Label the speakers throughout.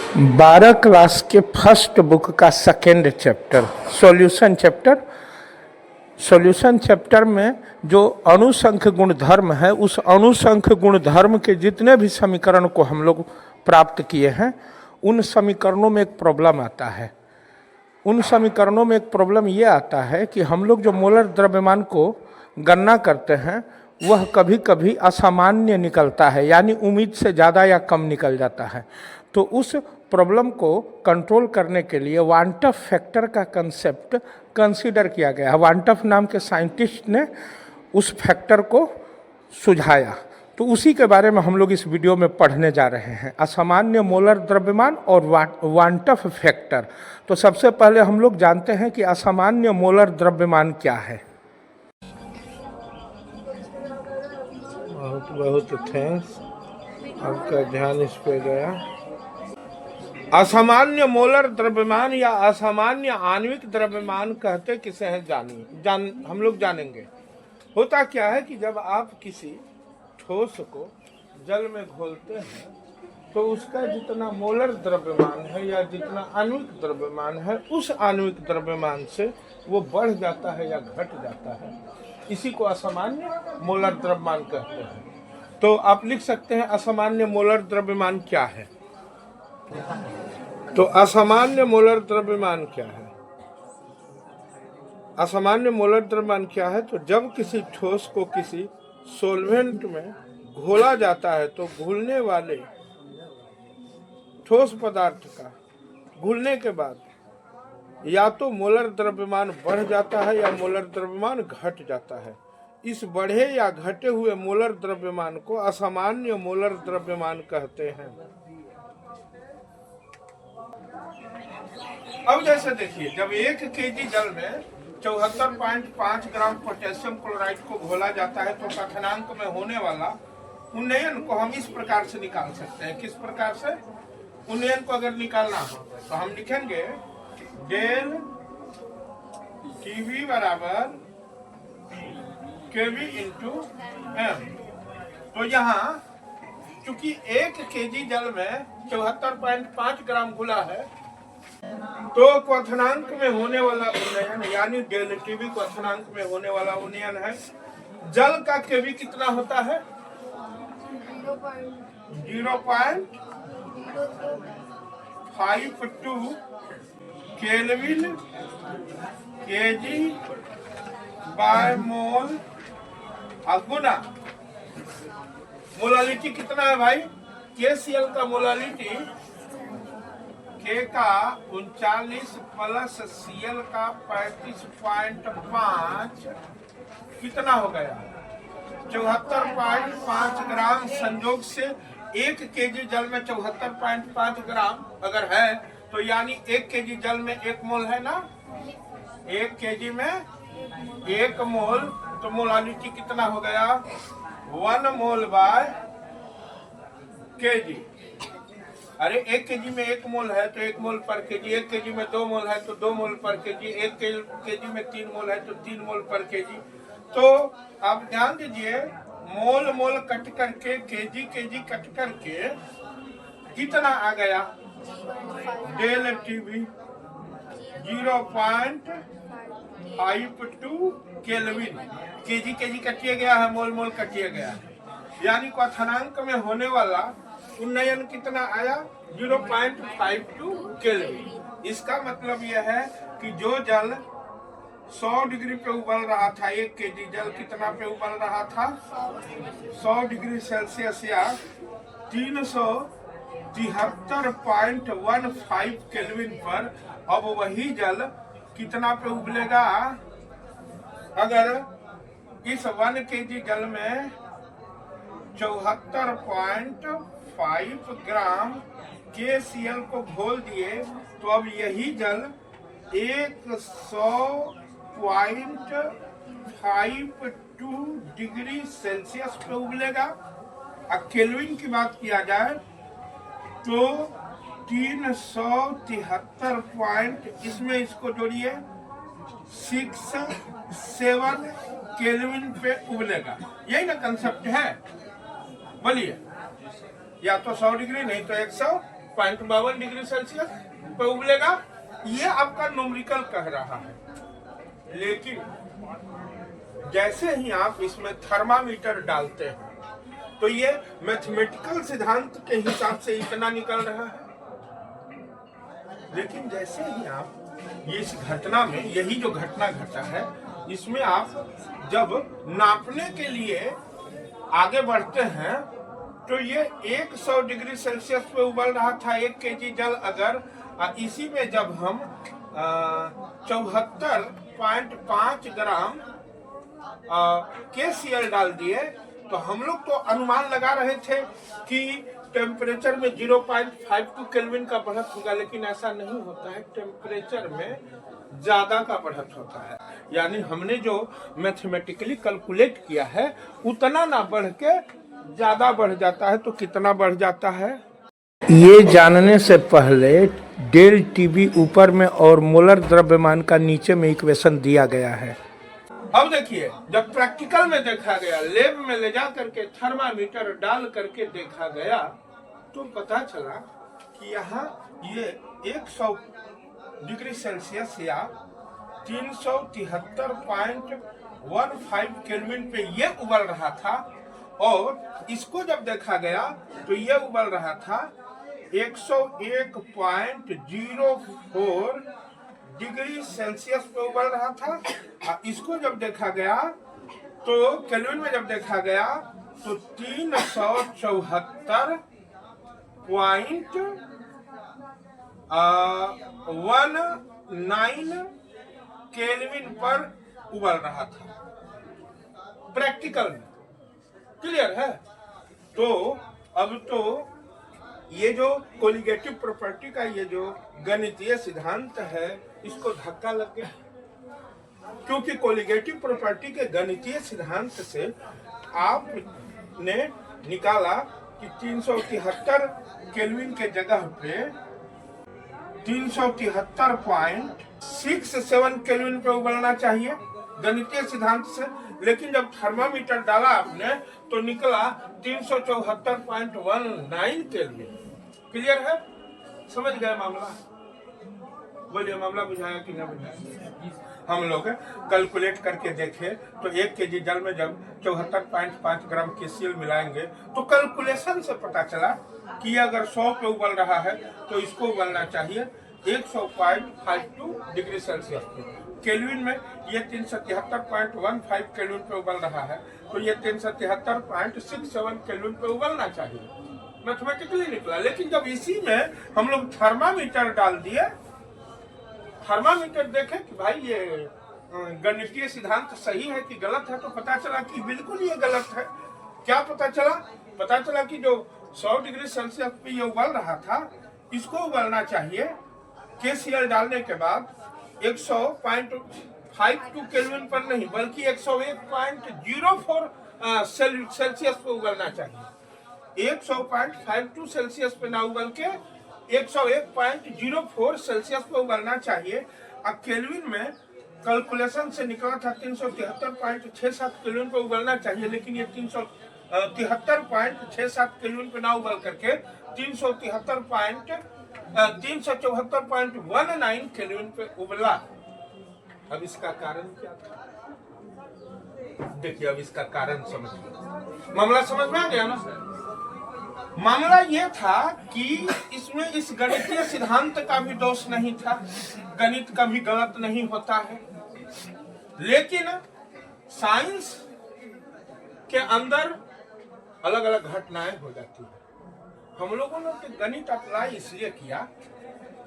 Speaker 1: 12 class के first book का second chapter solution chapter में जो अणुसंख्य गुणधर्म है, उस अणुसंख्य गुणधर्म के जितने भी समीकरण को हम लोग प्राप्त किए हैं, उन समीकरणों में एक प्रॉब्लम आता है। उन समीकरणों में एक प्रॉब्लम ये आता है कि हम लोग जो मोलर द्रव्यमान को गणना करते हैं वह कभी कभी असामान्य निकलता है, यानी उम्मीद से ज़्यादा या कम निकल जाता है। तो उस प्रॉब्लम को कंट्रोल करने के लिए वांटफ फैक्टर का कंसेप्ट कंसीडर किया गया है। वांटफ नाम के साइंटिस्ट ने उस फैक्टर को सुझाया, तो उसी के बारे में हम लोग इस वीडियो में पढ़ने जा रहे हैं, असामान्य मोलर द्रव्यमान और वांटफ फैक्टर। तो सबसे पहले हम लोग जानते हैं कि असामान्य मोलर द्रव्यमान क्या है। बहुत बहुत थैंक्स, आपका ध्यान इस पे गया। असामान्य मोलर द्रव्यमान या असामान्य आणविक द्रव्यमान कहते किसे हैं हम लोग जानेंगे। होता क्या है कि जब आप किसी ठोस को जल में घोलते हैं तो उसका जितना मोलर द्रव्यमान है या जितना आणविक द्रव्यमान है, उस आणविक द्रव्यमान से वो बढ़ जाता है या घट जाता है। इसी को असामान्य मोलर द्रव्यमान कहते हैं। तो आप लिख सकते हैं असामान्य मोलर द्रव्यमान क्या है। तो असामान्य मोलर द्रव्यमान क्या है? असामान्य मोलर द्रव्यमान क्या है? तो जब किसी ठोस को किसी सोलवेंट में घोला जाता है तो घुलने वाले ठोस पदार्थ का घुलने के बाद या तो मोलर द्रव्यमान बढ़ जाता है या मोलर द्रव्यमान घट जाता है। इस बढ़े या घटे हुए मोलर द्रव्यमान को असामान्य मोलर द्रव्यमान कहते हैं। अब जैसे देखिए, जब 1 केजी जल में 74.5 ग्राम पोटेशियम क्लोराइड को घोला जाता है तो कथनांक में होने वाला उन्नयन को हम इस प्रकार से निकाल सकते हैं। किस प्रकार से? उन्नयन को अगर निकालना हो तो हम लिखेंगे डेल टीवी बराबर केवी इंटू एम। तो यहाँ चूंकि 1 केजी जल में 74.5 ग्राम घुला है तो क्वथनांक में होने वाला उन्नयन यानी डेल टीवी क्वथनांक में होने वाला उन्नयन है। जल का केवी कितना होता है? 0.52 kelvin KG by mole Guna molality कितना है भाई? KCl का मोलालिटी K का 39 प्लस Cl का 35.5 कितना हो गया? 74.5 ग्राम। संयोग से 1 केजी जल में 74.5 ग्राम अगर है तो यानी 1 केजी जल में 1 मोल है ना। 1 केजी में 1 मोल, तो मोलालिटी कितना हो गया? 1 मोल बाय केजी। अरे 1 केजी में 1 मोल है तो 1 मोल पर केजी, 1 केजी में 2 मोल है तो 2 मोल पर केजी, 1 केजी में 3 मोल है तो 3 मोल पर केजी। तो आप ध्यान दीजिए, मोल मोल कट करके केजी केजी कट करके कितना आ गया? Delta Tb 0.52 kelvin. Kg kg कटिए गया है, मोल मोल कटिए गया है, यानी क्वथनांक में होने वाला उन्नयन कितना आया? 0.52 केल्विन। इसका मतलब यह है कि जो जल 100 डिग्री पे उबल रहा था, 1 केजी जल कितना पे उबल रहा था? 100 डिग्री सेल्सियस या 373.15 केल्विन पर। अब वही जल कितना पे उबलेगा? अगर इस 1 केजी जल में 74.5 ग्राम KCl को घोल दिए तो अब यही जल 100.52 डिग्री सेल्सियस पे उबलेगा। अब केल्विन की बात किया जाए तो 373 इसमें इसको जोड़िए 67 केल्विन पे उबलेगा। यही ना कंसेप्ट है? बोलिए, या तो 100 डिग्री नहीं तो 100 52 डिग्री सेल्सियस पे उबलेगा। ये आपका न्यूमेरिकल कह रहा है, लेकिन जैसे ही आप इसमें थर्मामीटर डालते हैं तो ये मैथमेटिकल सिद्धांत के हिसाब से इतना निकल रहा है। लेकिन जैसे ही आप ये इस घटना में, यही जो घटना घटा है, इसमें आप जब नापने के लिए आगे बढ़ते हैं तो ये 100 डिग्री सेल्सियस पे उबल रहा था 1 केजी जल। अगर इसी में जब हम 74.5 ग्राम KCl डाल दिए तो हम लोग तो अनुमान लगा रहे थे कि टेम्परेचर में 0.52 केल्विन का बढ़त होगा, लेकिन ऐसा नहीं होता है। टेम्परेचर में ज्यादा का बढ़त होता है, यानी हमने जो मैथमेटिकली कैलकुलेट किया है उतना ना बढ़ के ज्यादा बढ़ जाता है। तो कितना बढ़ जाता है ये जानने से पहले डेल टीवी ऊपर में और मोलर द्रव्यमान का नीचे में इक्वेशन दिया गया है। अब देखिए, जब प्रैक्टिकल में देखा गया, लैब में ले जा करके थर्मामीटर डाल करके देखा गया, तो पता चला कि यहाँ ये 100 डिग्री सेल्सियस या 373.15 केल्विन पे ये उबल रहा था, और इसको जब देखा गया तो ये उबल रहा था 101.04 डिग्री सेल्सियस पे उबल रहा था। और इसको जब देखा गया तो केल्विन में जब देखा गया तो 374.19 केल्विन पर उबल रहा था प्रैक्टिकल में। क्लियर है? तो अब तो ये जो कोलिगेटिव प्रॉपर्टी का ये जो गणितीय सिद्धांत है, इसको धक्का लग गया, क्योंकि कोलिगेटिव प्रॉपर्टी के गणितीय सिद्धांत से आपने निकाला कि 373 केल्विन के जगह पे 373.67 केल्विन पे उबलना चाहिए गणितीय सिद्धांत से। लेकिन जब थर्मामीटर डाला आपने तो निकला 374.19 केल्विन। क्लियर है? समझ गए मामला? बोलिए, मामला बुझाया कि नहीं बुझाया? हम लोग कैलकुलेट करके देखे तो 1 केजी जल में जब 74.5 ग्राम KCl मिलाएंगे तो कैलकुलेशन से पता चला कि अगर 100 पे उबल रहा है तो इसको उबलना चाहिए 100.52 डिग्री सेल्सियस पे। केल्विन में ये 373.15 केल्विन पे उबल रहा है, तो ये 373.67 केल्विन पे उबलना चाहिए। मैथमेटिकली निकला। लेकिन जब इसी में हम लोग थर्मामीटर डाल दिए, थर्मामीटर देखे कि भाई ये गणितीय सिद्धांत सही है कि गलत है, तो पता चला कि बिल्कुल ये गलत है। क्या पता चला? पता चला कि जो 100 डिग्री सेल्सियस पे ये उबल रहा था, इसको उबलना चाहिए KCl डालने के बाद 100.52 केल्विन पर नहीं, बल्कि 101.04 सेल्सियस पे उबलना चाहिए। 100.52 सेल्सियस पे ना उबल के 101.04 सेल्सियस पे उबलना चाहिए। अब केल्विन में कैलकुलेशन से निकला था 373.67 केल्विन पे उबलना चाहिए, लेकिन ये 373.67 केल्विन पे ना उबल करके 374.19 केल्विन पे उबला। अब इसका कारण क्या था? देखिए, अब इसका कारण समझिए। मामला समझ में आ गया ना? मामला यह था कि इसमें इस गणितीय सिद्धांत का भी दोष नहीं था, गणित कभी गलत नहीं होता है, लेकिन साइंस के अंदर अलग अलग घटनाएं हो जाती है। हम लोगों ने गणित अप्लाई इसलिए किया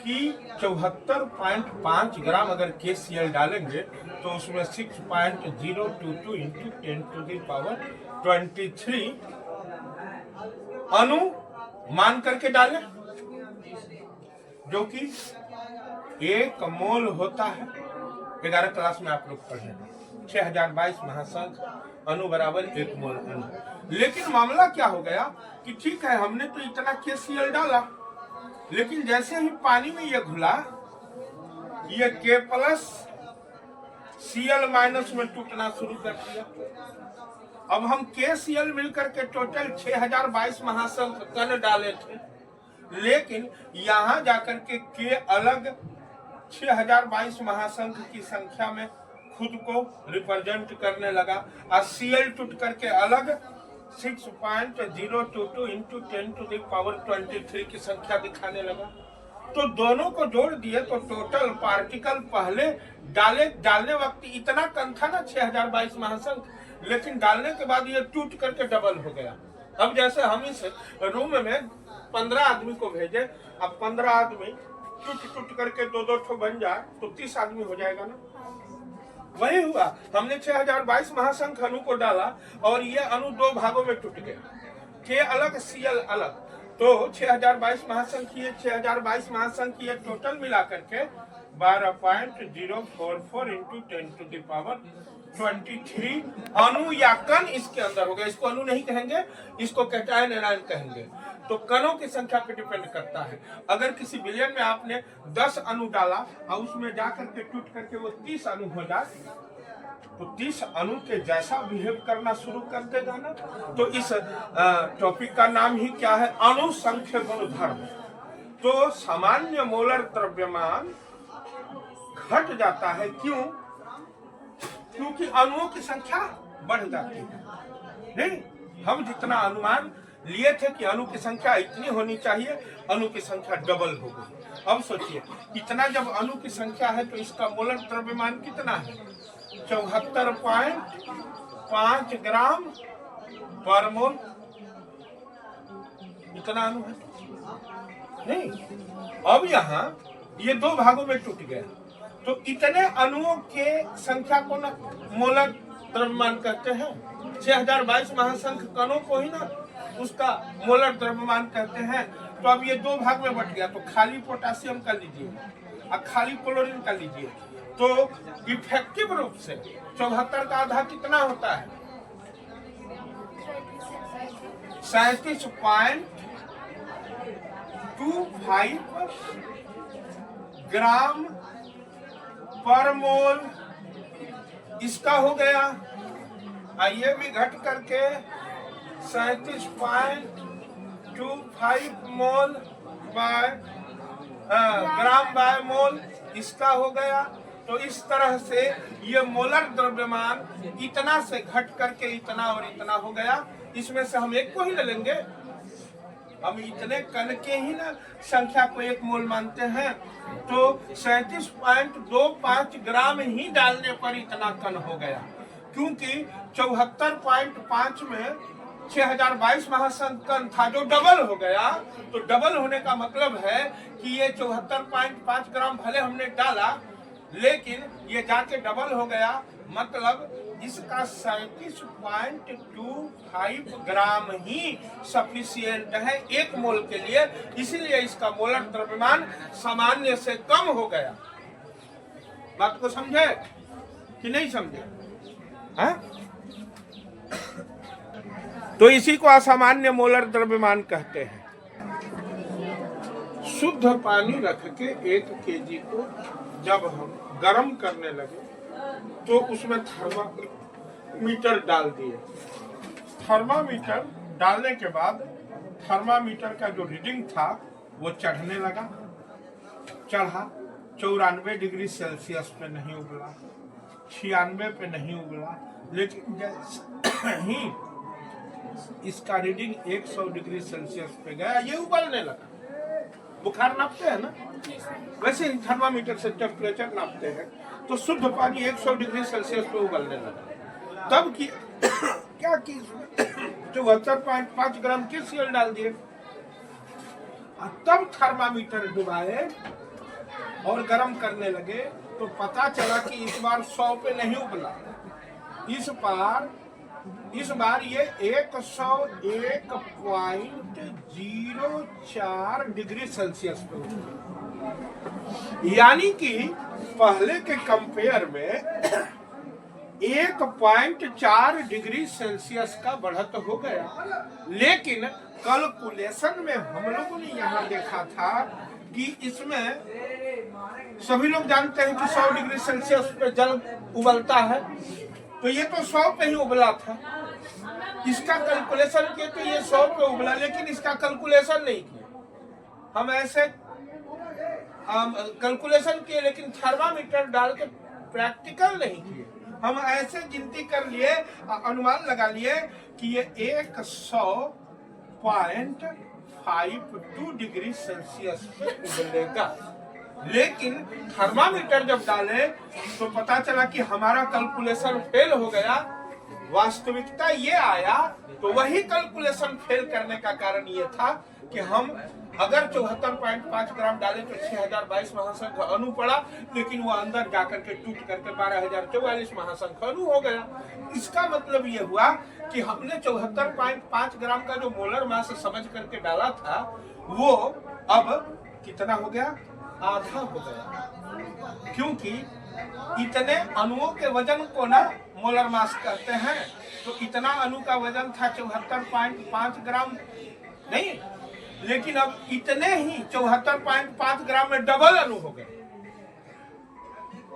Speaker 1: कि 74.5 ग्राम अगर KCl डालेंगे तो उसमें 6.022 इंटू 10⁻23 अणु मान करके डाले, जो कि 1 मोल होता है। 11 क्लास में आप लोग पढ़े 6022 महासंघ अणु बराबर 1 मोल अणु। लेकिन मामला क्या हो गया कि ठीक है, हमने तो इतना KCl डाला, लेकिन जैसे ही पानी में ये घुला, ये K+Cl- में टूटना शुरू कर दिया। अब हम KCl मिलकर के टोटल 6022 महासंघ कण डाले थे, लेकिन यहाँ जाकर के अलग 6022 महासंघ की संख्या में खुद को रिप्रेजेंट करने लगा और सीएल टूट करके अलग 6.022 इंटू 10⁻23 की संख्या दिखाने लगा। तो दोनों को जोड़ दिए तो टोटल पार्टिकल पहले डालने वक्त इतना कम था ना 6022 महासंघ, लेकिन डालने के बाद ये टूट करके डबल हो गया। अब जैसे हम इस रूम में 15 आदमी को भेजे, अब 15 आदमी टूट करके दो ठो बन जाए तो 30 आदमी हो जाएगा ना। वही हुआ, हमने 6022 महासंघ अणु को डाला और ये अणु दो भागों में टूट गया, के अलग सीएल अलग। तो 6022 महासंघ की टोटल मिला करके 12.044 इंटू 10⁻23 अणु या कण इसके अंदर हो गया। इसको अणु नहीं कहेंगे, इसको कैटायन एनायन कहेंगे। तो कणों की संख्या पे डिपेंड करता है। अगर किसी बिलियन में आपने 10 अणु डाला और उसमें जाकर के टूट करके वो 30 अणु हो जाए तो 30 अणु के जैसा बिहेव करना शुरू कर देगा ना। तो इस टॉपिक का नाम ही क्या है? अणुसंख्य गुणधर्म। तो सामान्य मोलर द्रव्यमान घट जाता है, क्यों? क्योंकि अणुओं की संख्या बढ़ जाती है। नहीं, हम जितना अनुमान लिए थे कि अणु की संख्या इतनी होनी चाहिए, अणु की संख्या डबल हो गई। अब सोचिए, इतना जब अणु की संख्या है तो इसका मोलर द्रव्यमान कितना है? 74.5 ग्राम पर मोल। इतना अणु है नहीं। अब यहाँ ये दो भागों में टूट गया, तो इतने अणुओं के संख्या को ना मोलर द्रव्यमान कहते हैं। 6022 महासंघ कणों को ही ना उसका मोलर द्रव्यमान कहते हैं। तो अब ये दो भाग में बट गया, तो खाली पोटासियम का लीजिए और खाली क्लोरीन का लीजिए, तो इफेक्टिव रूप से 74 का आधा कितना होता है? 37.25 ग्राम पर मोल इसका हो गया। ये भी घट करके 37.25 मोल बाय ग्राम बाय मोल इसका हो गया। तो इस तरह से ये मोलर द्रव्यमान इतना से घट करके इतना और इतना हो गया। इसमें से हम एक को ही ले लेंगे, हम इतने कण के ही ना संख्या को एक मोल मानते हैं। तो 37.25 ग्राम ही डालने पर इतना कण हो गया, क्योंकि 74.5 में 6022 महासंघ कण था जो डबल हो गया। तो डबल होने का मतलब है कि ये 74.5 ग्राम भले हमने डाला, लेकिन ये जाके डबल हो गया, मतलब इसका 37.25 ग्राम ही सफिशिएंट है एक मोल के लिए। इसीलिए इसका मोलर द्रव्यमान सामान्य से कम हो गया। बात को समझे कि नहीं समझे? हाँ? तो इसी को असामान्य मोलर द्रव्यमान कहते हैं। शुद्ध पानी रख के 1 केजी को जब हम गर्म करने लगे तो उसमें थर्मामीटर डाल दिए। थर्मामीटर डालने के बाद थर्मामीटर का जो रीडिंग था वो चढ़ने लगा, चढ़ा। 94 डिग्री सेल्सियस पे नहीं उबला, 96 पे नहीं उबला, लेकिन जैसे ही इसका रीडिंग 100 डिग्री सेल्सियस पे गया, ये उबलने लगा। बुखार नापते हैं ना, वैसे थर्मामीटर से टेम्परेचर नापते हैं। तो शुद्ध पानी 100 डिग्री सेल्सियस पे उबलने लगा। तब की क्या की 74.5 ग्राम के सीएल डाल दिए, तब थर्मामीटर डुबाए और गर्म करने लगे। तो पता चला कि इस बार 100 पे नहीं उबला, इस बार ये 101.04 डिग्री सेल्सियस पे उबला। यानी कि पहले के कंपेयर में 1.4 डिग्री सेल्सियस का बढ़त हो गया। लेकिन कैलकुलेशन में हम लोगों ने यहाँ देखा था कि इसमें सभी लोग जानते हैं कि 100 डिग्री सेल्सियस पे जल उबलता है, तो ये तो 100 पे ही उबला था। इसका कैलकुलेशन किया तो ये 100 पे उबला, लेकिन इसका कैलकुलेशन नहीं किया। हम ऐसे कैलकुलेशन किए, लेकिन थर्मामीटर डाल के प्रैक्टिकल नहीं किए। हम ऐसे गिनती कर लिए, अनुमान लगा लिए कि ये 100.52 डिग्री सेल्सियस पे उबलेगा। लेकिन थर्मामीटर जब डाले तो पता चला कि हमारा कैलकुलेशन फेल हो गया। वास्तविकता ये आया, तो वही कैलकुलेशन फेल करने का कारण ये था कि हम अगर 74.5 ग्राम डाले तो 6022 महासंख्य अणु पड़ा, लेकिन वो अंदर जाकर के टूट करके 12044 महासंख्य अणु हो गया। इसका मतलब ये हुआ कि हमने 74.5 ग्राम का जो मोलर मास समझ करके डाला था, वो अब कितना हो गया? आधा हो गया। क्योंकि इतने अणुओं के वजन को ना मोलर मास कहते हैं। तो इतना अणु का वजन था 74.5 ग्राम नहीं, लेकिन अब इतने ही 74.5 ग्राम में डबल अणु हो गए।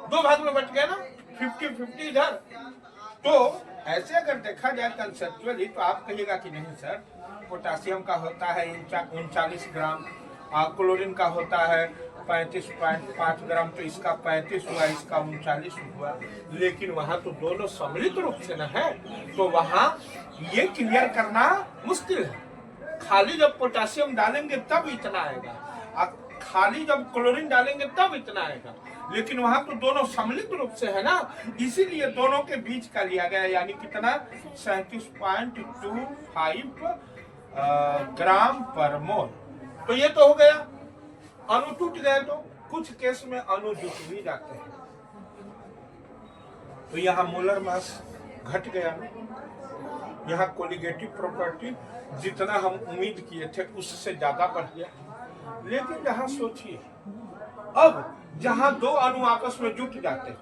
Speaker 1: दो भाग में बट गए ना, 50-50 इधर। तो ऐसे अगर देखा जाए कंसेप्चुअली तो आप कहिएगा कि नहीं सर, पोटासियम का होता है 39 ग्राम, क्लोरीन का होता है 35.5 ग्राम, तो इसका 35 हुआ, इसका 39 हुआ। लेकिन वहां तो दोनों सम्मिलित रूप से न है, तो वहां ये क्लियर करना मुश्किल है। खाली जब पोटासियम डालेंगे तब इतना आएगा, खाली जब क्लोरीन डालेंगे तब इतना आएगा। लेकिन वहां तो दोनों सम्मिलित रूप से है ना, इसीलिए दोनों के बीच का लिया गया, यानी कितना 37.25 ग्राम पर मोल। तो ये तो हो गया। अणु टूट गए तो कुछ केस में अणु जुट भी जाते हैं, तो यहाँ मोलर मास घट गया। यहाँ कोलिगेटिव प्रॉपर्टी जितना हम उम्मीद किए थे उससे ज्यादा बढ़ गया। लेकिन यहाँ सोचिए, अब जहाँ दो अणु आपस में जुट जाते हैं,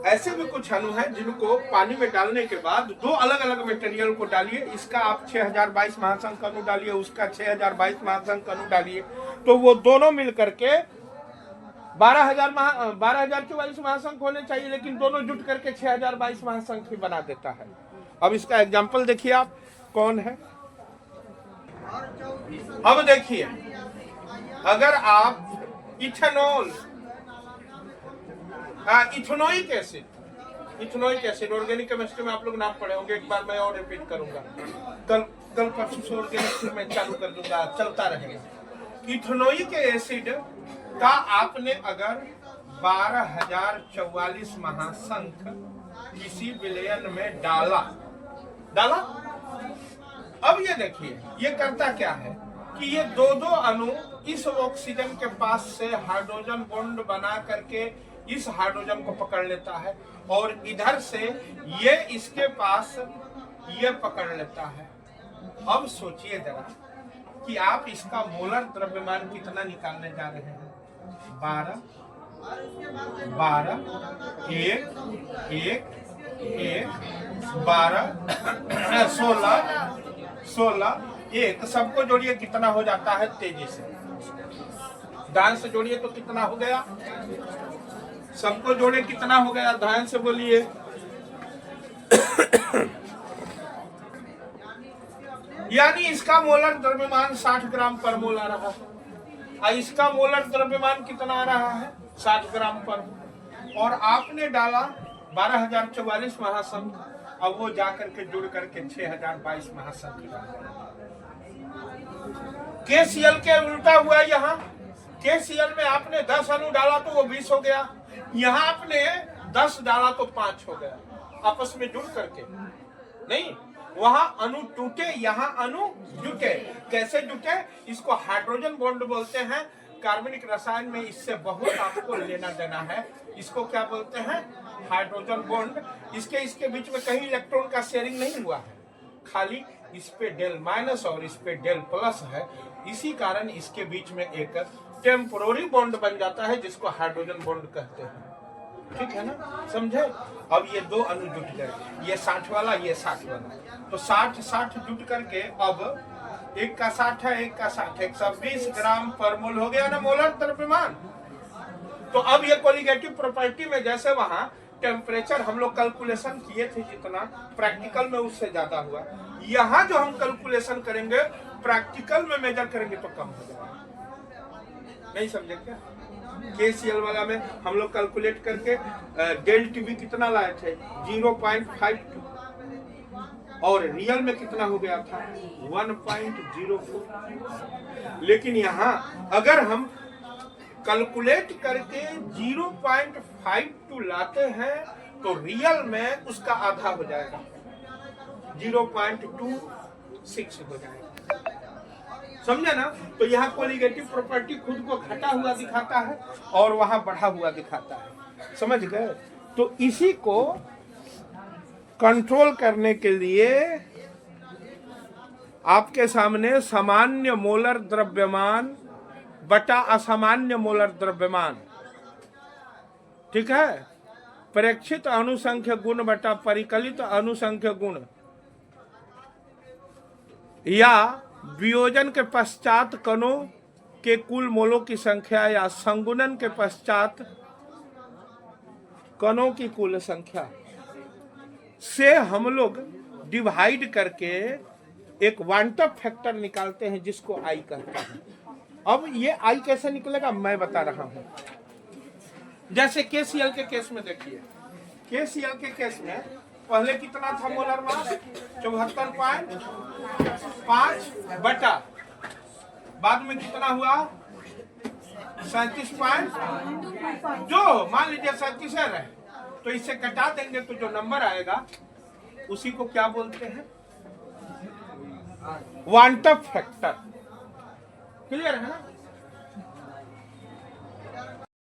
Speaker 1: ऐसे भी कुछ अणु हैं जिनको पानी में डालने के बाद दो अलग अलग मटेरियल को डालिए, इसका आप 6022 महासंख्य अणु डालिए, उसका 6022 महासंख्य अणु डालिए, तो वो दोनों मिलकर के 12044 महासंख्य होने चाहिए, लेकिन दोनों जुट करके 6022 महासंख्य बना देता है। अब इसका एग्जाम्पल देखिए आप, कौन है। अब देखिए, अगर आप ethanol, ethanoic acid organic chemistry में आप लोग नाम पढ़े होंगे, एक बार मैं और रिपीट करूंगा, कल परसों से ऑर्गेनिक में चालू कर दूंगा, चलता रहेगा। इथेनोइक एसिड का आपने अगर 12044 महासंख्य किसी विलयन में डाला, अब ये देखिए ये करता क्या है कि ये दो अणु इस ऑक्सीजन के पास से हाइड्रोजन बॉन्ड बना करके इस हाइड्रोजन को पकड़ लेता है, और इधर से ये इसके पास ये पकड़ लेता है। अब सोचिए जरा कि आप इसका मोलर द्रव्यमान कितना निकालने जा रहे हैं। 12 1 12 16 1, सबको जोड़िए कितना हो जाता है, तेजी से ध्यान से जोड़िए तो कितना हो गया, सबको जोड़े कितना हो गया, ध्यान से बोलिए। यानी इसका मोलर द्रव्यमान 60 ग्राम पर मोल आ रहा है, और इसका मोलर द्रव्यमान कितना आ रहा है, 60 ग्राम पर। और आपने डाला 12044 महासंख्य, अब वो जाकर के जुड़ करके 6022 महासंख्य। KCl के उल्टा हुआ, यहाँ KCl में आपने 10 अणु डाला तो वो 20 हो गया, यहाँ आपने 10 डाला तो 5 हो गया, आपस में जुड़ करके नहीं। वहां अणु टूटे, यहाँ अणु जुटे। कैसे जुटे, इसको हाइड्रोजन बॉन्ड बोलते हैं। कार्बनिक रसायन में इससे बहुत आपको लेना देना है। इसको क्या बोलते हैं, हाइड्रोजन बॉन्ड। इसके बीच में कहीं इलेक्ट्रॉन का शेयरिंग नहीं हुआ है, खाली इस पे डेल माइनस और इस पे डेल प्लस है। इसी कारण इसके बीच में एक टेम्पोररी बॉन्ड बन जाता है, जिसको हाइड्रोजन बॉन्ड कहते हैं। ठीक है ना, समझे। अब ये दो अणु जुट गए, ये 60 वाला, ये 60 वाला, तो 60 जुट करके अब एक का 60 है, एक का 60, 120 ग्राम पर मोल हो गया ना मोलर द्रव्यमान। तो अब ये कोलिगेटिव प्रॉपर्टी में जैसे वहां टेम्परेचर हम लोग कैलकुलेशन किए थे, जितना प्रैक्टिकल में उससे ज्यादा हुआ। यहाँ जो हम कैलकुलेशन करेंगे प्रैक्टिकल में मेजर करेंगे तो कम हो जाएगा। नहीं समझे क्या? KCL वाला में हम लोग कैलकुलेट करके डेल टीवी कितना लाए थे 0.52 और रियल में कितना हो गया था 1.04। लेकिन यहाँ अगर हम कैलकुलेट करके 0.52 लाते हैं तो रियल में उसका आधा हो जाएगा 0.26 हो जाएगा। समझे ना? तो यहाँ कोलिगेटिव प्रॉपर्टी खुद को घटा हुआ दिखाता है और वहां बढ़ा हुआ दिखाता है। समझ गए? तो इसी को कंट्रोल करने के लिए आपके सामने सामान्य मोलर द्रव्यमान बटा असामान्य मोलर द्रव्यमान, ठीक है, प्रेक्षित अणुसंख्य गुण बटा परिकलित अणुसंख्य गुण, या वियोजन के पश्चात कणों के कुल मोलों की संख्या या संगुणन के पश्चात कणों की कुल संख्या से हम लोग डिवाइड करके एक क्वांटम फैक्टर निकालते हैं जिसको आई कहते हैं। अब ये आई कैसे निकलेगा मैं बता रहा हूं। जैसे KCL के केस में देखिए, KCL के केस में पहले कितना था मोलर मास 74.5 बटा, बाद में कितना हुआ 37 जो मान लीजिए 37 है तो इससे कटा देंगे तो जो नंबर आएगा उसी को क्या बोलते हैं क्वांटम फैक्टर। क्लियर है ना?